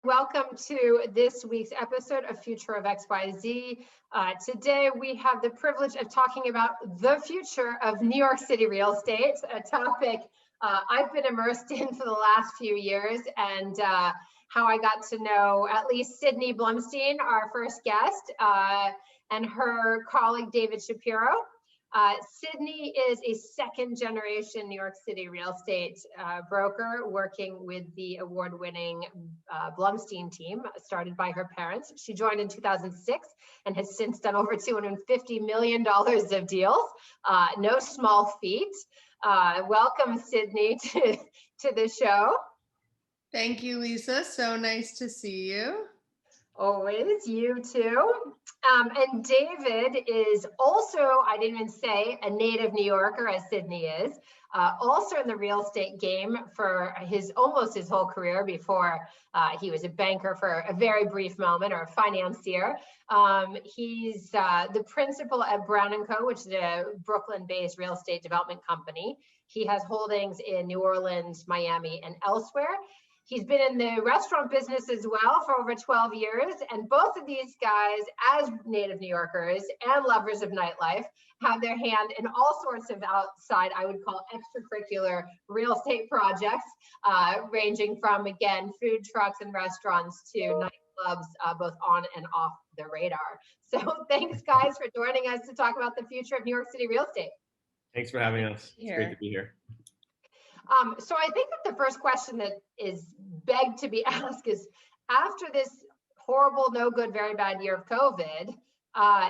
Welcome to this week's episode of Future of XYZ. Today we have the privilege of talking about the future of New York City real estate, a topic I've been immersed in for the last few years, and how I got to know at least Sydney Blumstein, our first guest, and her colleague David Shapiro. Sydney is a second generation New York City real estate broker working with the award-winning Blumstein team, started by her parents. She joined in 2006 and has since done over $250 million of deals. No small feat. Welcome, Sydney, to the show. Thank you, Lisa. So nice to see you. Always, you too. And David is also, I didn't even say, a native New Yorker, as Sydney is, also in the real estate game for almost his whole career before he was a banker for a very brief moment, or a financier. He's the principal at Brown & Co., which is a Brooklyn-based real estate development company. He has holdings in New Orleans, Miami, and elsewhere. He's been in the restaurant business as well for over 12 years. And both of these guys, as native New Yorkers and lovers of nightlife, have their hand in all sorts of outside, I would call extracurricular real estate projects, ranging from, again, food trucks and restaurants to nightclubs, both on and off the radar. So thanks, guys, for joining us to talk about the future of New York City real estate. Thanks for having us. It's great to be here. So I think that the first question that is begged to be asked is, after this horrible, no good, very bad year of COVID,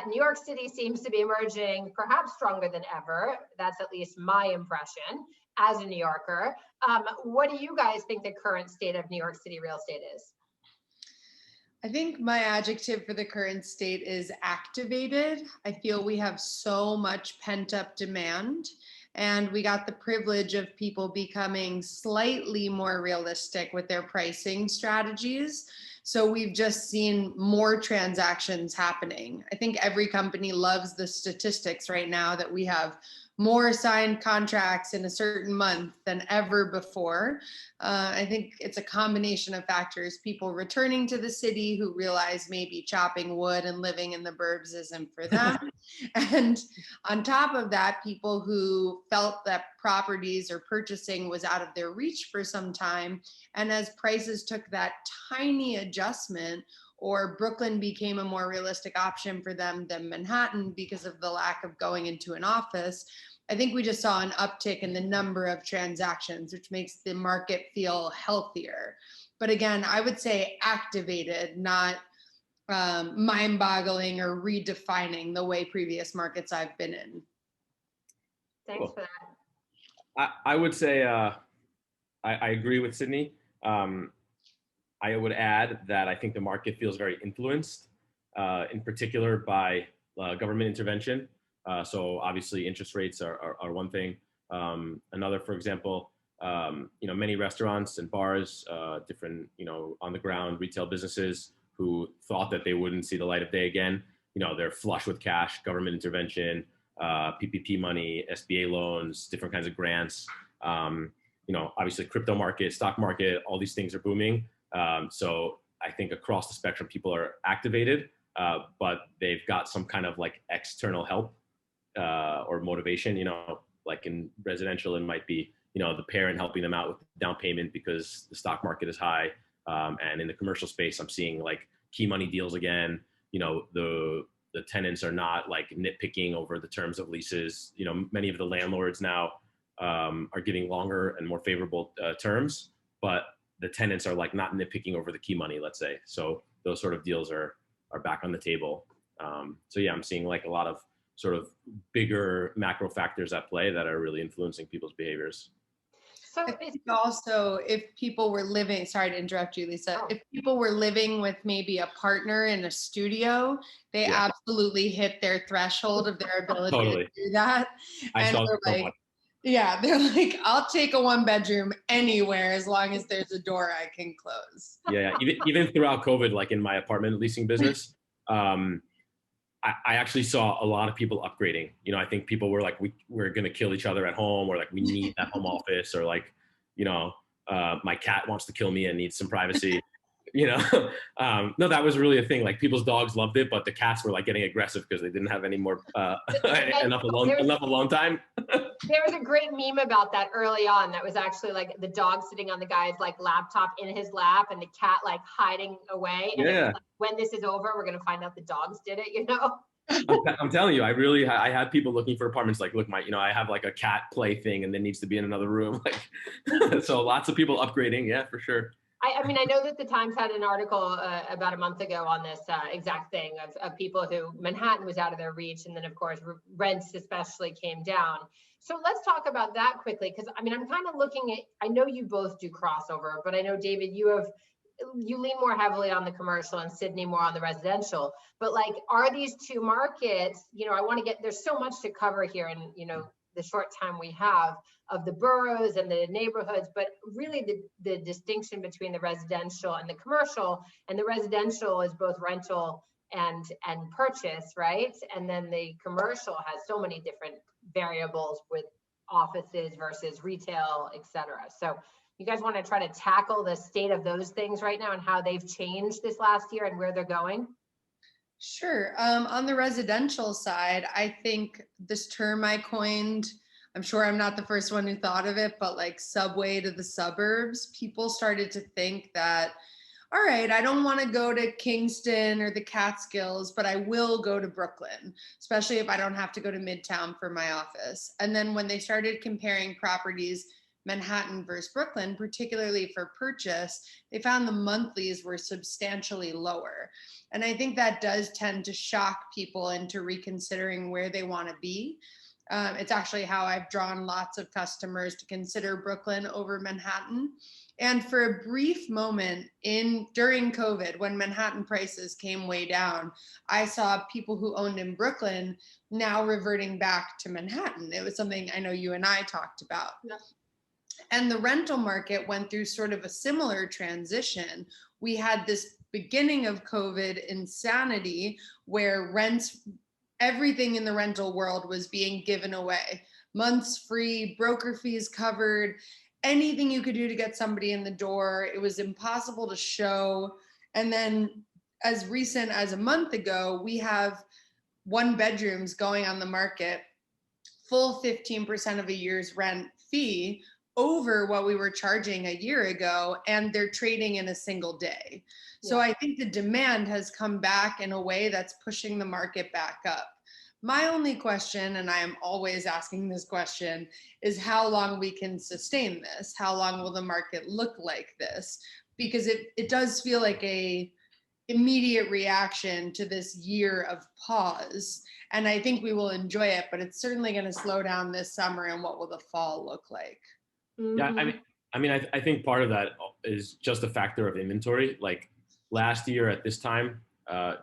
New York City seems to be emerging perhaps stronger than ever. That's at least my impression as a New Yorker. What do you guys think the current state of New York City real estate is? I think my adjective for the current state is activated. I feel we have so much pent-up demand. And we got the privilege of people becoming slightly more realistic with their pricing strategies. So we've just seen more transactions happening. I think every company loves the statistics right now that we have more signed contracts in a certain month than ever before. I think it's a combination of factors. People returning to the city who realize maybe chopping wood and living in the burbs isn't for them. And on top of that, people who felt that properties or purchasing was out of their reach for some time. And as prices took that tiny adjustment, or Brooklyn became a more realistic option for them than Manhattan because of the lack of going into an office, I think we just saw an uptick in the number of transactions, which makes the market feel healthier. But again, I would say activated, not mind-boggling or redefining the way previous markets I've been in. Thanks for that. I would say I agree with Sydney. I would add that I think the market feels very influenced, in particular by government intervention. So obviously interest rates are one thing. Another, for example, many restaurants and bars, different, on the ground retail businesses who thought that they wouldn't see the light of day again. They're flush with cash, government intervention, PPP money, SBA loans, different kinds of grants. Obviously crypto market, stock market, all these things are booming. So I think across the spectrum, people are activated, but they've got some kind of like external help or motivation. Like in residential, it might be, the parent helping them out with down payment because the stock market is high. And in the commercial space, I'm seeing like key money deals again. The tenants are not like nitpicking over the terms of leases. Many of the landlords now are giving longer and more favorable terms, but the tenants are like not nitpicking over the key money, let's say. So those sort of deals are back on the table. So yeah, I'm seeing like a lot of sort of bigger macro factors at play that are really influencing people's behaviors. So I think also if people were living, sorry to interrupt you, Lisa, if people were living with maybe a partner in a studio, they absolutely hit their threshold of their ability to do that. They're like, I'll take a 1-bedroom anywhere as long as there's a door I can close. Even throughout COVID, like in my apartment leasing business, I actually saw a lot of people upgrading. I think people were like, we're going to kill each other at home, or like, we need that home office, or like, my cat wants to kill me and needs some privacy. you know, no, that was really a thing. Like people's dogs loved it, but the cats were like getting aggressive because they didn't have any more enough alone time. There was a great meme about that early on. That was actually like the dog sitting on the guy's like laptop in his lap, and the cat like hiding away. And Yeah. like, when this is over, we're gonna find out the dogs did it. You know. I'm telling you, I had people looking for apartments. Like, look, I have like a cat play thing, and then needs to be in another room. Like, so lots of people upgrading. Yeah, for sure. I mean, I know that the Times had an article about a month ago on this exact thing of people who Manhattan was out of their reach. And then, of course, rents especially came down. So let's talk about that quickly, because I mean, I'm kind of looking at, I know you both do crossover, but I know, David, you lean more heavily on the commercial and Sydney more on the residential. But like, are these two markets, I want to get, there's so much to cover here in, the short time we have of the boroughs and the neighborhoods, but really the distinction between the residential and the commercial, and the residential is both rental and purchase, right? And then the commercial has so many different variables with offices versus retail, et cetera. So you guys want to try to tackle the state of those things right now and how they've changed this last year and where they're going? Sure. On the residential side, I think this term I coined, I'm sure I'm not the first one who thought of it, but like subway to the suburbs, people started to think that, all right, I don't want to go to Kingston or the Catskills, but I will go to Brooklyn, especially if I don't have to go to Midtown for my office. And then when they started comparing properties, Manhattan versus Brooklyn, particularly for purchase, they found the monthlies were substantially lower. And I think that does tend to shock people into reconsidering where they want to be. It's actually how I've drawn lots of customers to consider Brooklyn over Manhattan. And for a brief moment during COVID, when Manhattan prices came way down, I saw people who owned in Brooklyn now reverting back to Manhattan. It was something I know you and I talked about. Yeah. And the rental market went through sort of a similar transition. We had this beginning of COVID insanity where everything in the rental world was being given away. Months free, broker fees covered, anything you could do to get somebody in the door. It was impossible to show. And then as recent as a month ago, we have 1-bedrooms going on the market, full 15% of a year's rent fee over what we were charging a year ago, and they're trading in a single day. Yeah. So I think the demand has come back in a way that's pushing the market back up. My only question, and I am always asking this question, is how long we can sustain this. How long will the market look like this? Because it does feel like a immediate reaction to this year of pause. And I think we will enjoy it, but it's certainly going to slow down this summer. And what will the fall look like? Yeah, I think part of that is just a factor of inventory. Like last year at this time,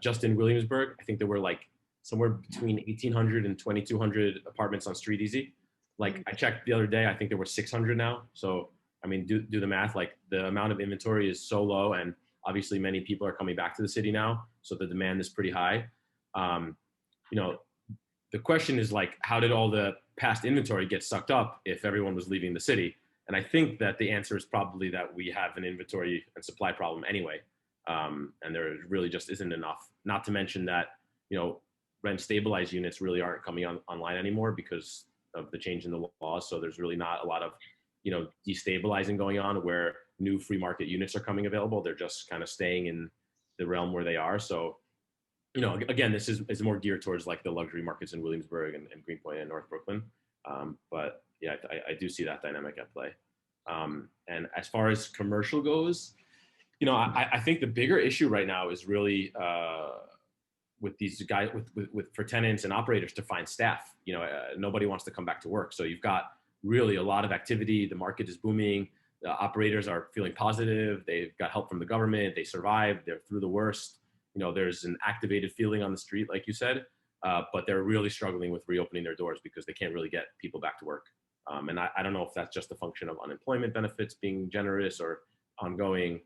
just in Williamsburg, I think there were like somewhere between 1,800 and 2,200 apartments on Street Easy. Like I checked the other day, I think there were 600 now. So, I mean, do the math, like the amount of inventory is so low, and obviously many people are coming back to the city now. So the demand is pretty high. The question is like, how did all the past inventory get sucked up if everyone was leaving the city? And I think that the answer is probably that we have an inventory and supply problem anyway. And there really just isn't enough, not to mention that, rent stabilized units really aren't coming online anymore because of the change in the laws. So there's really not a lot of, destabilizing going on where new free market units are coming available. They're just kind of staying in the realm where they are. So, again, this is more geared towards like the luxury markets in Williamsburg and Greenpoint and North Brooklyn. But yeah, I do see that dynamic at play. And as far as commercial goes, I think the bigger issue right now is really with these guys, for tenants and operators to find staff. Nobody wants to come back to work. So you've got really a lot of activity. The market is booming. The operators are feeling positive. They've got help from the government. They survived. They're through the worst. There's an activated feeling on the street, like you said, but they're really struggling with reopening their doors because they can't really get people back to work. And I don't know if that's just a function of unemployment benefits being generous or ongoing.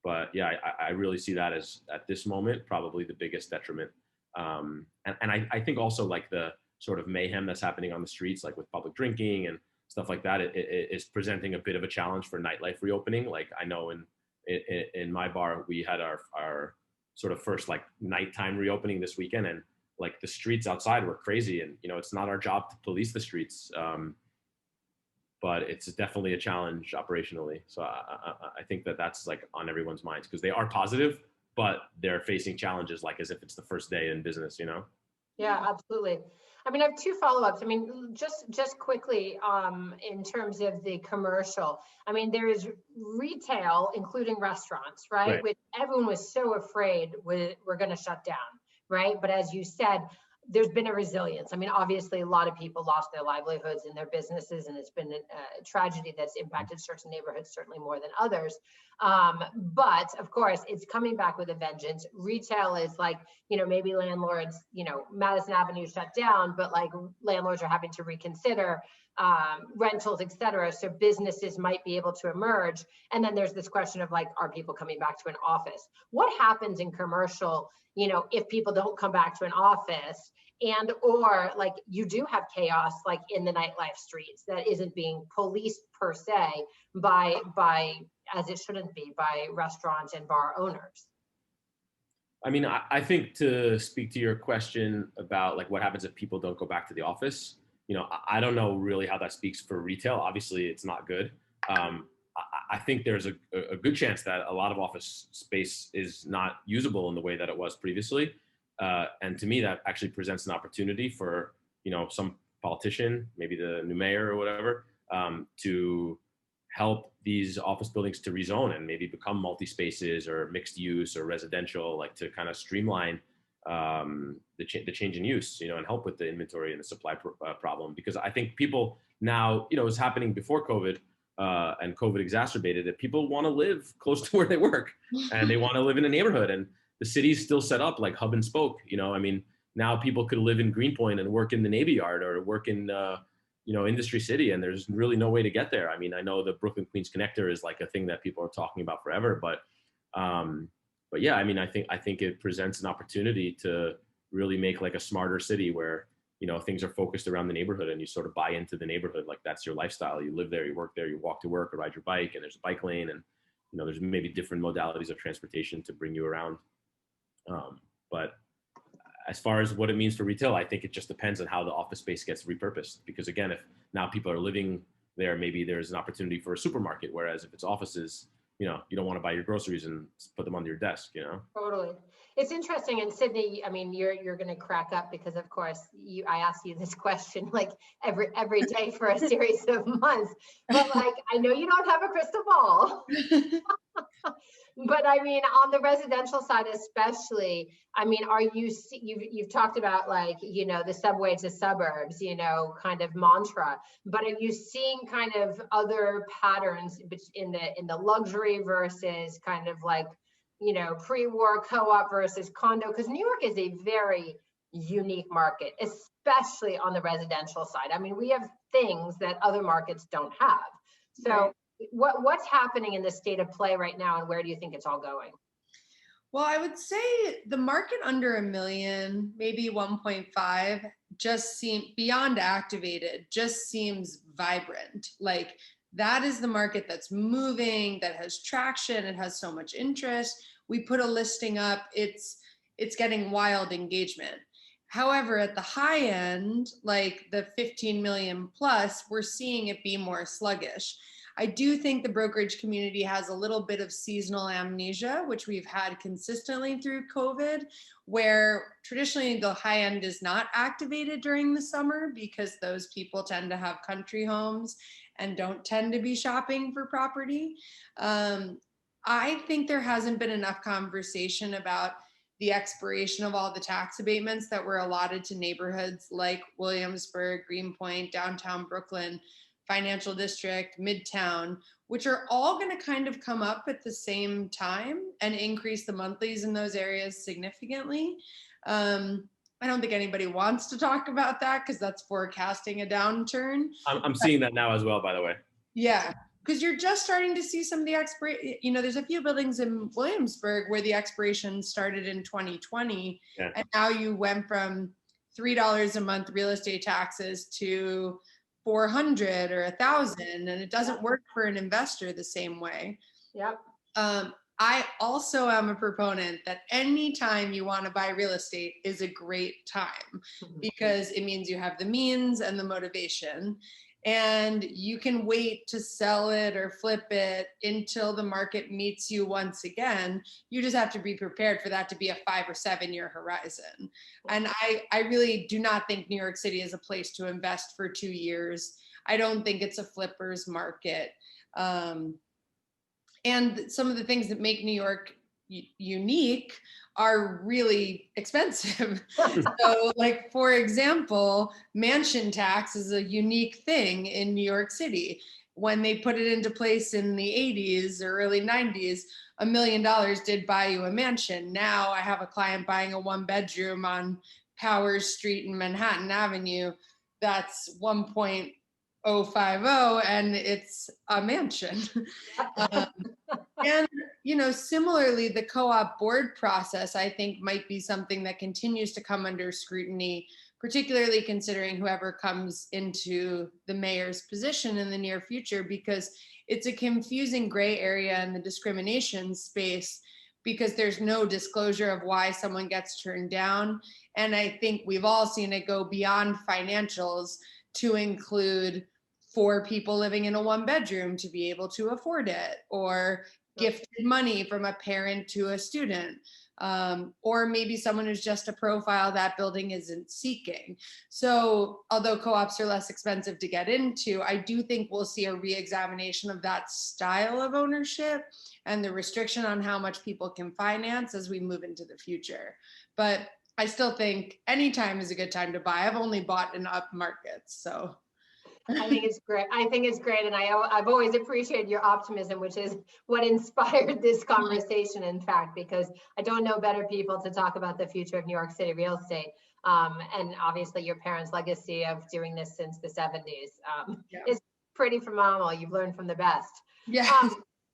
But yeah, I really see that as, at this moment, probably the biggest detriment. And I think also like the sort of mayhem that's happening on the streets, like with public drinking and stuff like that, it is presenting a bit of a challenge for nightlife reopening. Like I know in in my bar, we had our sort of first like nighttime reopening this weekend, and like the streets outside were crazy. And it's not our job to police the streets, but it's definitely a challenge operationally. So I think that's like on everyone's minds, because they are positive, but they're facing challenges like as if it's the first day in business. Yeah, absolutely. I mean, I have two follow-ups. I mean, just quickly, in terms of the commercial, I mean, there is retail, including restaurants, right? Right. Which everyone was so afraid we're going to shut down, right? But as you said, there's been a resilience. I mean, obviously, a lot of people lost their livelihoods and their businesses, and it's been a tragedy that's impacted certain neighborhoods certainly more than others. But of course, it's coming back with a vengeance. Retail is like, maybe landlords, Madison Avenue shut down, but like landlords are having to reconsider rentals, et cetera. So businesses might be able to emerge. And then there's this question of like, are people coming back to an office? What happens in commercial, if people don't come back to an office, and or like you do have chaos like in the nightlife streets that isn't being policed per se by as it shouldn't be by restaurants and bar owners? I mean, I think, to speak to your question about like what happens if people don't go back to the office, I don't know really how that speaks for retail. Obviously, it's not good. I think there's a good chance that a lot of office space is not usable in the way that it was previously. And to me, that actually presents an opportunity for, some politician, maybe the new mayor or whatever, to help these office buildings to rezone and maybe become multi-spaces or mixed use or residential, like to kind of streamline the change in use, and help with the inventory and the supply problem. Because I think people now, it was happening before COVID, and COVID exacerbated it. People want to live close to where they work, and they want to live in a neighborhood, and the city's still set up like hub and spoke. I mean, now people could live in Greenpoint and work in the Navy Yard or work in Industry City, and there's really no way to get there. I mean, I know the Brooklyn Queens connector is like a thing that people are talking about forever, but yeah, I mean, I think it presents an opportunity to really make like a smarter city where things are focused around the neighborhood, and you sort of buy into the neighborhood. Like that's your lifestyle. You live there, you work there, you walk to work or ride your bike, and there's a bike lane, and there's maybe different modalities of transportation to bring you around. But as far as what it means for retail, I think it just depends on how the office space gets repurposed. Because again, if now people are living there, maybe there's an opportunity for a supermarket. Whereas if it's offices, you don't want to buy your groceries and put them on your desk, Totally. It's interesting. And Sydney, I mean, you're going to crack up because of course I ask you this question like every day for a series of months, but like, I know you don't have a crystal ball. But I mean, on the residential side, especially, I mean, you've talked about like, the subway to suburbs, kind of mantra, but are you seeing kind of other patterns in the luxury versus kind of like, pre-war co-op versus condo? Because New York is a very unique market, especially on the residential side. I mean, we have things that other markets don't have. So right. What's happening in the state of play right now, and where do you think it's all going? Well, I would say the market under $1 million, maybe 1.5, just beyond activated, just seems vibrant. Like that is the market that's moving, that has traction, it has so much interest. We put a listing up, it's getting wild engagement. However, at the high end, like the 15 million plus, we're seeing it be more sluggish. I do think the brokerage community has a little bit of seasonal amnesia, which we've had consistently through COVID, where traditionally the high end is not activated during the summer because those people tend to have country homes and don't tend to be shopping for property. I think there hasn't been enough conversation about the expiration of all the tax abatements that were allotted to neighborhoods like Williamsburg, Greenpoint, downtown Brooklyn, Financial District, Midtown, which are all going to kind of come up at the same time and increase the monthlies in those areas significantly. I don't think anybody wants to talk about that because that's forecasting a downturn. I'm seeing that now as well, by the way. Yeah, because you're just starting to see some of the expiration. There's a few buildings in Williamsburg where the expiration started in 2020, yeah. And now you went from $3 a month real estate taxes to $400 or $1,000, and it doesn't work for an investor the same way. Yep. I also am a proponent that anytime you want to buy real estate is a great time because it means you have the means and the motivation, and you can wait to sell it or flip it until the market meets you once again. You just have to be prepared for that to be a 5 or 7 year horizon. And I really do not think New York City is a place to invest for 2 years. I don't think it's a flipper's market. And some of the things that make New York unique are really expensive. So, like, for example, mansion tax is a unique thing in New York City. When they put it into place in the 80s or early 90s, $1 million did buy you a mansion. Now I have a client buying a 1-bedroom on Powers Street in Manhattan Avenue. That's 1.050, and it's a mansion. And, similarly, the co-op board process, I think, might be something that continues to come under scrutiny, particularly considering whoever comes into the mayor's position in the near future, because it's a confusing gray area in the discrimination space because there's no disclosure of why someone gets turned down. And I think we've all seen it go beyond financials to include 4 people living in a 1-bedroom to be able to afford it, or gifted money from a parent to a student, or maybe someone who's just a profile that building isn't seeking. So although co-ops are less expensive to get into, I do think we'll see a re-examination of that style of ownership and the restriction on how much people can finance as we move into the future. But I still think any time is a good time to buy. I've only bought in up markets, so. I think it's great. And I've always appreciated your optimism, which is what inspired this conversation, in fact, because I don't know better people to talk about the future of New York City real estate. And obviously your parents' legacy of doing this since the 70s is pretty phenomenal. You've learned from the best. Yeah.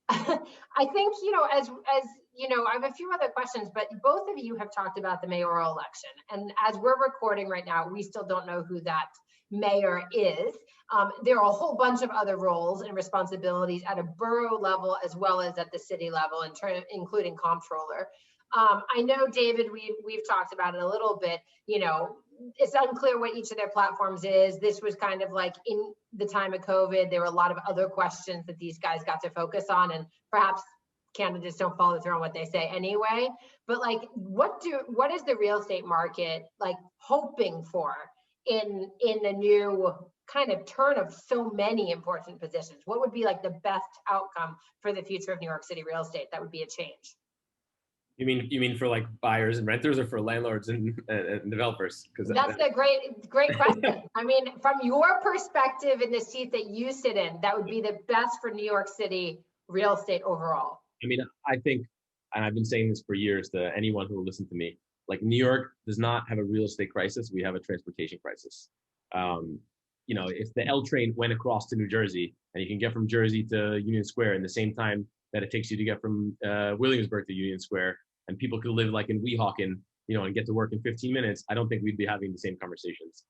I think, as I have a few other questions, but both of you have talked about the mayoral election. And as we're recording right now, we still don't know who that mayor is. There are a whole bunch of other roles and responsibilities at a borough level as well as at the city level, including comptroller. I know, David, we've talked about it a little bit. It's unclear what each of their platforms is. This was kind of like in the time of COVID, there were a lot of other questions that these guys got to focus on, and perhaps candidates don't follow through on what they say anyway. But like, what is the real estate market like hoping for in the new kind of turn of so many important positions? What would be like the best outcome for the future of New York City real estate that would be a change? You mean for like buyers and renters, or for landlords and developers? Because that's a great question. I mean, from your perspective in the seat that you sit in, that would be the best for New York City real estate overall. I mean, I think, and I've been saying this for years to anyone who will listen to me, like, New York does not have a real estate crisis. We have a transportation crisis. If the L train went across to New Jersey and you can get from Jersey to Union Square in the same time that it takes you to get from Williamsburg to Union Square, and people could live like in Weehawken, and get to work in 15 minutes, I don't think we'd be having the same conversations.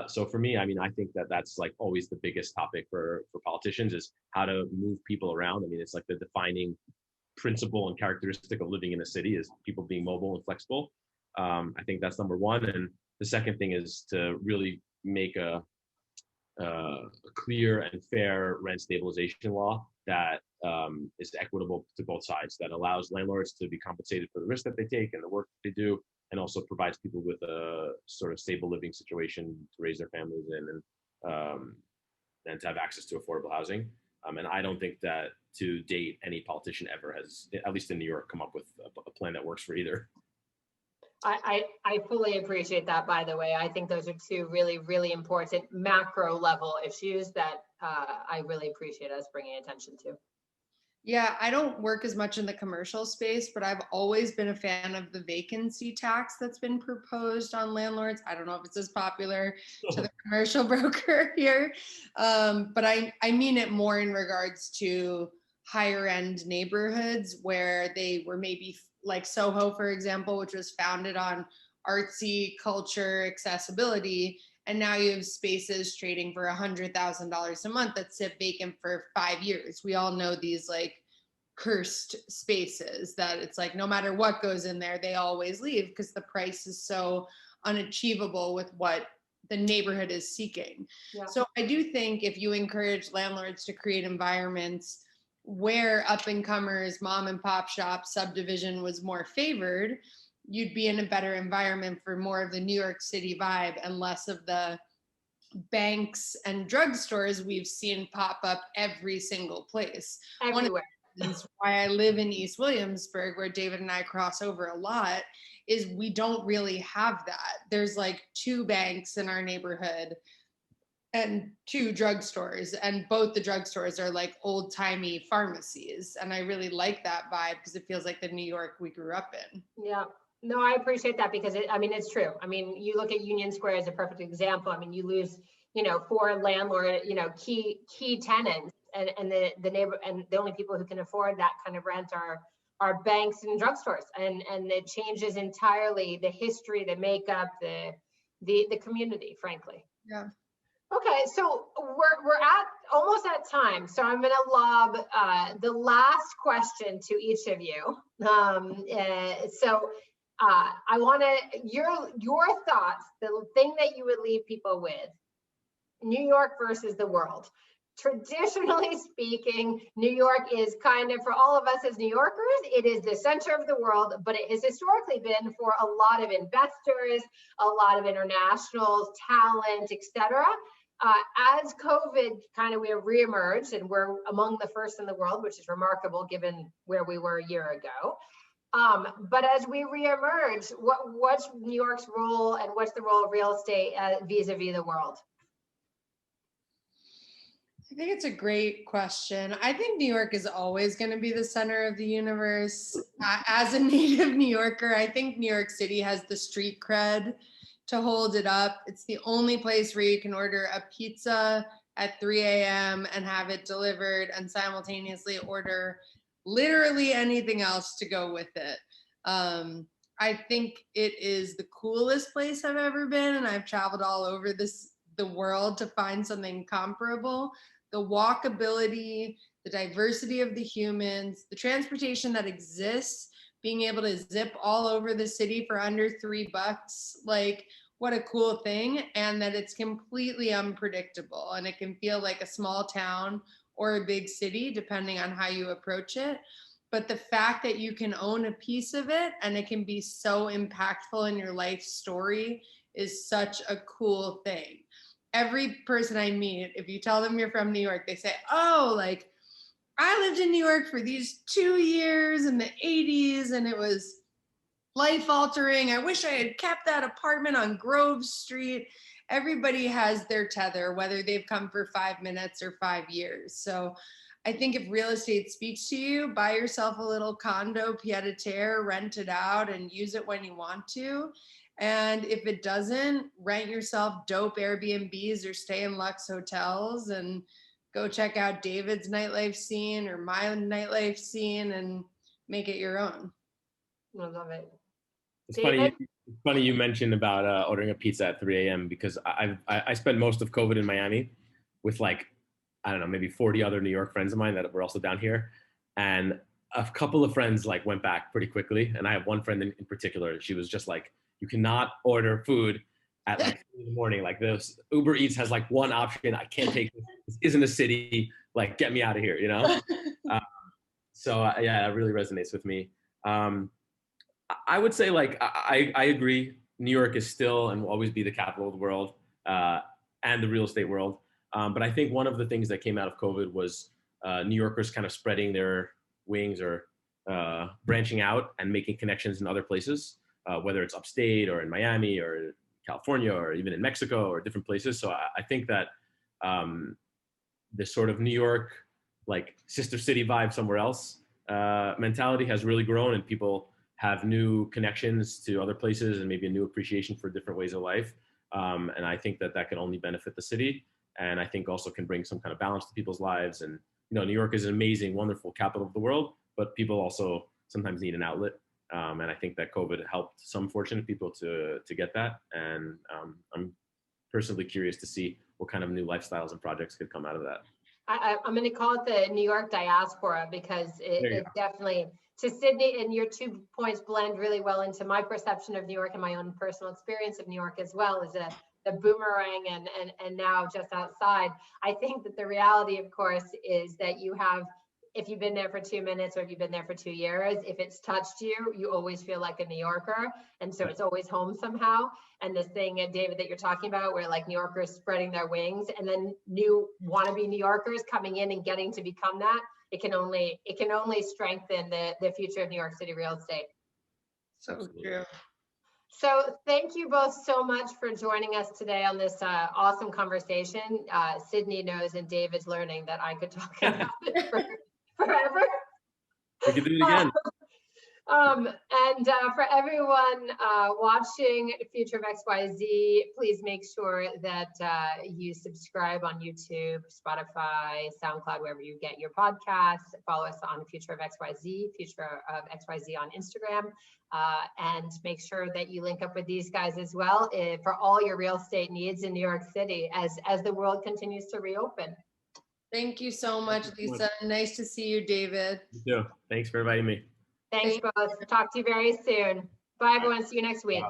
So for me, I mean, I think that that's like always the biggest topic for politicians, is how to move people around. I mean, it's like the defining principle and characteristic of living in a city is people being mobile and flexible. I think that's number one. And the second thing is to really make a clear and fair rent stabilization law that is equitable to both sides, that allows landlords to be compensated for the risk that they take and the work that they do, and also provides people with a sort of stable living situation to raise their families in, and to have access to affordable housing. And I don't think that to date any politician ever has, at least in New York, come up with a plan that works for either. I fully appreciate that, by the way. I think those are two really, really important macro level issues that I really appreciate us bringing attention to. Yeah, I don't work as much in the commercial space, but I've always been a fan of the vacancy tax that's been proposed on landlords. I don't know if it's as popular to the commercial broker here, but I mean it more in regards to higher end neighborhoods where they were maybe like Soho, for example, which was founded on artsy culture, accessibility. And now you have spaces trading for $100,000 a month that sit vacant for 5 years. We all know these like cursed spaces that it's like no matter what goes in there, they always leave because the price is so unachievable with what the neighborhood is seeking. Yeah. So I do think if you encourage landlords to create environments where up and comers, mom and pop shops, subdivision was more favored, you'd be in a better environment for more of the New York City vibe and less of the banks and drugstores we've seen pop up every single place. Everywhere. One of the reasons why I live in East Williamsburg, where David and I cross over a lot, is we don't really have that. There's like 2 banks in our neighborhood and 2 drugstores, and both the drugstores are like old-timey pharmacies. And I really like that vibe because it feels like the New York we grew up in. Yeah. No, I appreciate that because it's true. I mean, you look at Union Square as a perfect example. I mean, you lose, 4 landlord, key tenants, and the neighbor, and the only people who can afford that kind of rent are banks and drugstores, and it changes entirely the history, the makeup, the community, frankly. Yeah. Okay, so we're at almost at time, so I'm going to lob the last question to each of you. I want your thoughts, the thing that you would leave people with, New York versus the world. Traditionally speaking, New York is kind of, for all of us as New Yorkers, it is the center of the world, but it has historically been for a lot of investors, a lot of international talent, etc. As COVID we have reemerged, and we're among the first in the world, which is remarkable given where we were a year ago. But as we reemerge, what's New York's role, and what's the role of real estate vis-a-vis the world? I think it's a great question. I think New York is always going to be the center of the universe. As a native New Yorker, I think New York City has the street cred to hold it up. It's the only place where you can order a pizza at 3 a.m. and have it delivered and simultaneously order literally anything else to go with it. I think it is the coolest place I've ever been, and I've traveled all over the world to find something comparable. The walkability, the diversity of the humans, the transportation that exists, being able to zip all over the city for under $3, like what a cool thing. And that it's completely unpredictable, and it can feel like a small town or a big city, depending on how you approach it. But the fact that you can own a piece of it and it can be so impactful in your life story is such a cool thing. Every person I meet, if you tell them you're from New York, they say, oh, like, I lived in New York for these 2 years in the 80s and it was life altering. I wish I had kept that apartment on Grove Street. Everybody has their tether, whether they've come for 5 minutes or 5 years. So I think if real estate speaks to you, buy yourself a little condo, pied-à-terre, rent it out and use it when you want to. And if it doesn't, rent yourself dope Airbnbs or stay in luxe hotels and go check out David's nightlife scene or my nightlife scene and make it your own. I love it. It's funny you mentioned about ordering a pizza at 3 a.m. because I spent most of COVID in Miami with maybe 40 other New York friends of mine that were also down here. And a couple of friends went back pretty quickly. And I have one friend in particular, she was just like, you cannot order food at 3 in the morning. Like this Uber Eats has one option. I can't take this. This isn't a city. Get me out of here, Yeah, it really resonates with me. I would say I agree. New York is still and will always be the capital of the world and the real estate world. But I think one of the things that came out of COVID was New Yorkers kind of spreading their wings or branching out and making connections in other places, whether it's upstate or in Miami or California or even in Mexico or different places. So I think that this sort of New York, sister city vibe somewhere else mentality has really grown, and people have new connections to other places and maybe a new appreciation for different ways of life. And I think that can only benefit the city. And I think also can bring some kind of balance to people's lives. And, New York is an amazing, wonderful capital of the world, but people also sometimes need an outlet. And I think that COVID helped some fortunate people to get that. And I'm personally curious to see what kind of new lifestyles and projects could come out of that. I'm going to call it the New York diaspora, because it definitely, to Sydney, and your 2 points blend really well into my perception of New York and my own personal experience of New York as well, as the boomerang and now just outside. I think that the reality, of course, is that you have, if you've been there for 2 minutes or if you've been there for 2 years, if it's touched you, you always feel like a New Yorker. And so it's always home somehow. And this thing, David, that you're talking about, where like New Yorkers spreading their wings and then new wannabe New Yorkers coming in and getting to become that, it can only strengthen the future of New York City real estate. So true. So thank you both so much for joining us today on this awesome conversation. Sydney knows and David's learning that I could talk about it forever. We can do it again. For everyone watching Future of XYZ, please make sure that you subscribe on YouTube, Spotify, SoundCloud, wherever you get your podcasts. Follow us on Future of XYZ, Future of XYZ on Instagram, and make sure that you link up with these guys as well for all your real estate needs in New York City as the world continues to reopen. Thank you so much, Lisa. Nice to see you, David. You too. Thanks for inviting me. Thanks both. Talk to you very soon. Bye, everyone. See you next week.